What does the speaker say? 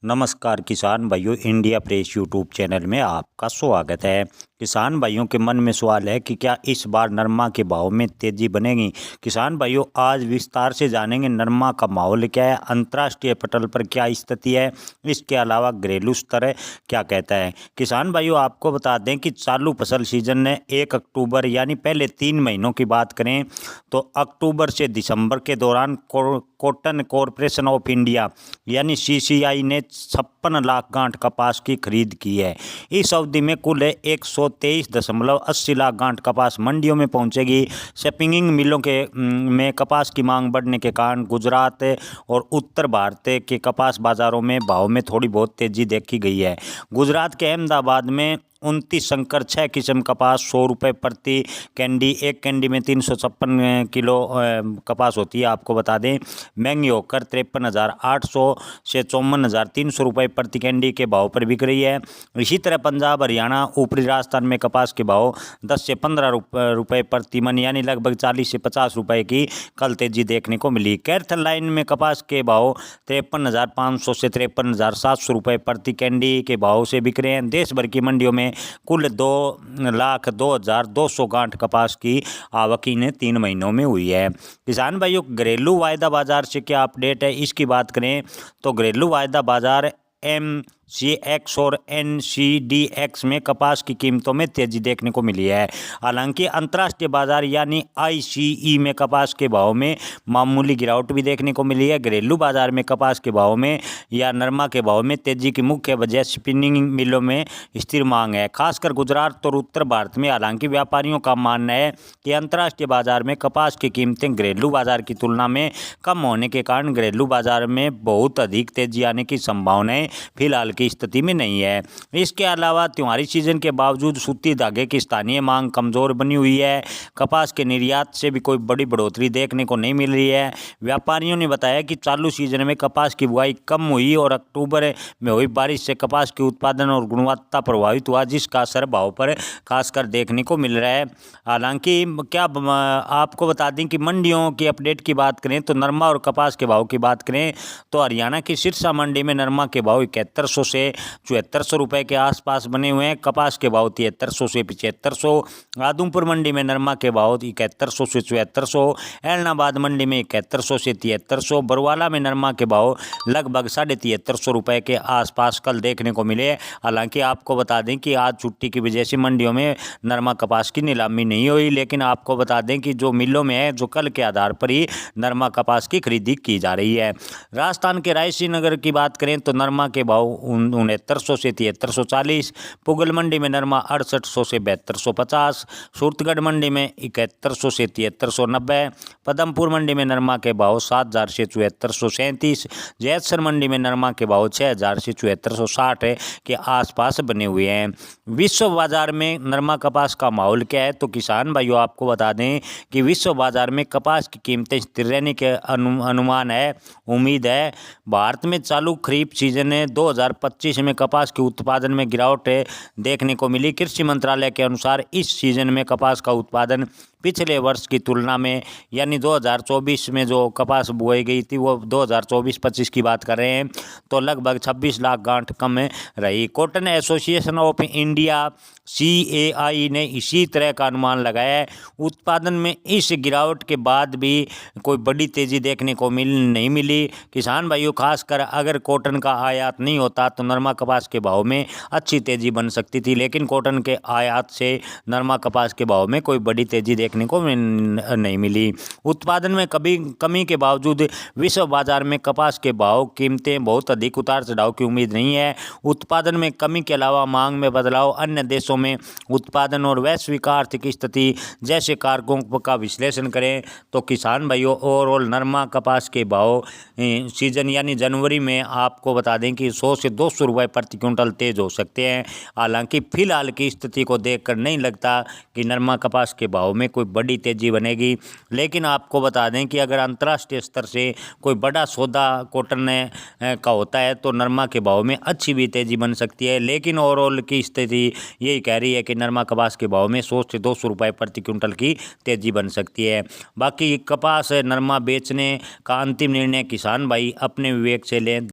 नमस्कार किसान भाइयों, इंडिया प्रेस यूट्यूब चैनल में आपका स्वागत है। किसान भाइयों के मन में सवाल है कि क्या इस बार नरमा के भाव में तेजी बनेगी। किसान भाइयों, आज विस्तार से जानेंगे नरमा का माहौल क्या है, अंतर्राष्ट्रीय पटल पर क्या स्थिति है, इसके अलावा घरेलू स्तर क्या कहता है। किसान भाइयों, आपको बता दें कि चालू फसल सीजन ने 1 अक्टूबर यानी पहले 3 महीनों की बात करें तो अक्टूबर से दिसंबर के दौरान कॉटन कॉरपोरेशन ऑफ इंडिया यानी सीसीआई ने 56 लाख गांठ कपास की खरीद की है। इस अवधि में कुल 123.80 लाख गांठ कपास मंडियों में पहुंचेगी। स्पिनिंग मिलों में कपास की मांग बढ़ने के कारण गुजरात और उत्तर भारत के कपास बाजारों में भाव में थोड़ी बहुत तेजी देखी गई है। गुजरात के अहमदाबाद में 29 संकर 6 किस्म कपास 100 रुपये प्रति कैंडी, एक कैंडी में 356 किलो कपास होती है। आपको बता दें महंगी होकर 53,800 से 54,300 रुपये प्रति कैंडी के भाव पर बिक रही है। इसी तरह पंजाब, हरियाणा, ऊपरी राजस्थान में कपास के भाव 10 से 15 रुपये प्रति मन यानी लगभग 40 से 50 रुपये की कल तेजी देखने को मिली। कैर्थन लाइन में कपास के भाव 53,500 से 53,700 रुपये प्रति कैंडी के भाव से बिक रहे हैं। देश भर की मंडियों में कुल 2,02,200 गांठ कपास की आवक इन 3 महीनों में हुई है। किसान भाइयों, घरेलू वायदा बाजार से क्या अपडेट है, इसकी बात करें तो घरेलू वायदा बाजार MCX और NCDX में कपास की कीमतों में तेजी देखने को मिली है। हालांकि अंतर्राष्ट्रीय बाजार यानी ICE में कपास के भाव में मामूली गिरावट भी देखने को मिली है। घरेलू बाजार में कपास के भाव में या नरमा के भाव में तेजी की मुख्य वजह स्पिनिंग मिलों में स्थिर मांग है, खासकर गुजरात और उत्तर भारत में। हालांकि व्यापारियों का मानना है कि अंतर्राष्ट्रीय बाजार में कपास की कीमतें घरेलू बाजार की तुलना में कम होने के कारण घरेलू बाजार में बहुत अधिक तेजी आने की संभावनाएं फिलहाल की स्थिति में नहीं है। इसके अलावा त्योहारी सीजन के बावजूद सूती धागे की स्थानीय मांग कमजोर बनी हुई है। कपास के निर्यात से भी कोई बड़ी बढ़ोतरी देखने को नहीं मिल रही है। व्यापारियों ने बताया कि चालू सीजन में कपास की बुआई कम हुई और अक्टूबर में हुई बारिश से कपास के उत्पादन और गुणवत्ता प्रभावित हुआ, जिसका असर भाव पर खासकर देखने को मिल रहा है। हालांकि क्या आपको बता दें कि मंडियों की अपडेट की बात करें तो नरमा और कपास के भाव की बात करें तो हरियाणा की सिरसा मंडी में नरमा के भाव 7100 से 7400 रुपये के आसपास बने हुए हैं। कपास के भाव 7300 से 7500। आदमपुर मंडी में नरमा के भाव 7100 से 7400। ऐलनाबाद मंडी में 7100 से 7300। बरवाला में नरमा के भाव लगभग 7350 रुपये के आसपास कल देखने को मिले। हालांकि आपको बता दें कि आज छुट्टी की वजह से मंडियों में नरमा कपास की नीलामी नहीं हुई, लेकिन आपको बता दें कि जो मिलों में है जो कल के आधार पर ही नरमा कपास की खरीदी की जा रही है। राजस्थान के रायसी नगर की बात करें तो नरमा के भाव 6900 से 7340। पुगल मंडी में नरमा 6800 से 7250। सूरतगढ़ मंडी में 7100 से 7390। पदमपुर मंडी में नरमा के भाव 7000 से 7437। जैतसर मंडी में नरमा के भाव 6000 से 7460 के आसपास बने हुए हैं। विश्व बाजार में नरमा कपास का माहौल क्या है तो किसान भाइयों, आपको बता दें कि विश्व बाजार में कपास की कीमतें स्थिर रहने के अनुमान है। उम्मीद है भारत में चालू खरीफ सीजन 2025 में कपास के उत्पादन में गिरावट देखने को मिली। कृषि मंत्रालय के अनुसार इस सीजन में कपास का उत्पादन पिछले वर्ष की तुलना में यानी 2024 में जो कपास बोई गई थी वो 2024-25 की बात कर रहे हैं तो लगभग 26 लाख गांठ कम रही। Cotton association of India CAI ने इसी तरह का अनुमान लगाया है। उत्पादन में इस गिरावट के बाद भी कोई बड़ी तेजी देखने को नहीं मिली। किसान भाइयों, खासकर अगर कॉटन का आयात नहीं होता तो नरमा कपास के भाव में अच्छी तेजी बन सकती थी, लेकिन कॉटन के आयात से नरमा कपास के भाव में कोई बड़ी तेजी देखने को नहीं मिली। उत्पादन में कमी के बावजूद विश्व बाजार में कपास के भाव कीमतें बहुत अधिक उतार चढ़ाव की उम्मीद नहीं है। उत्पादन में कमी के अलावा मांग में बदलाव, अन्य देशों में उत्पादन और वैश्विक आर्थिक स्थिति जैसे कारकों का विश्लेषण करें तो किसान भाइयों ओवरऑल नरमा कपास के भाव सीजन यानी जनवरी में आपको बता दें कि 100 से 200 रुपये प्रति क्विंटल तेज हो सकते हैं। हालांकि फिलहाल की स्थिति को देखकर नहीं लगता कि नरमा कपास के भाव में कोई बड़ी तेजी बनेगी, लेकिन आपको बता दें कि अगर अंतर्राष्ट्रीय स्तर से कोई बड़ा सौदा कॉटन का होता है तो नरमा के भाव में अच्छी भी तेजी बन सकती है। लेकिन ओवरऑल की स्थिति यही कह रही है कि नरमा कपास के भाव में 100 से 200 रुपये प्रति क्विंटल की तेजी बन सकती है। बाकी कपास नरमा बेचने का अंतिम निर्णय किसान भाई अपने विवेक से लें।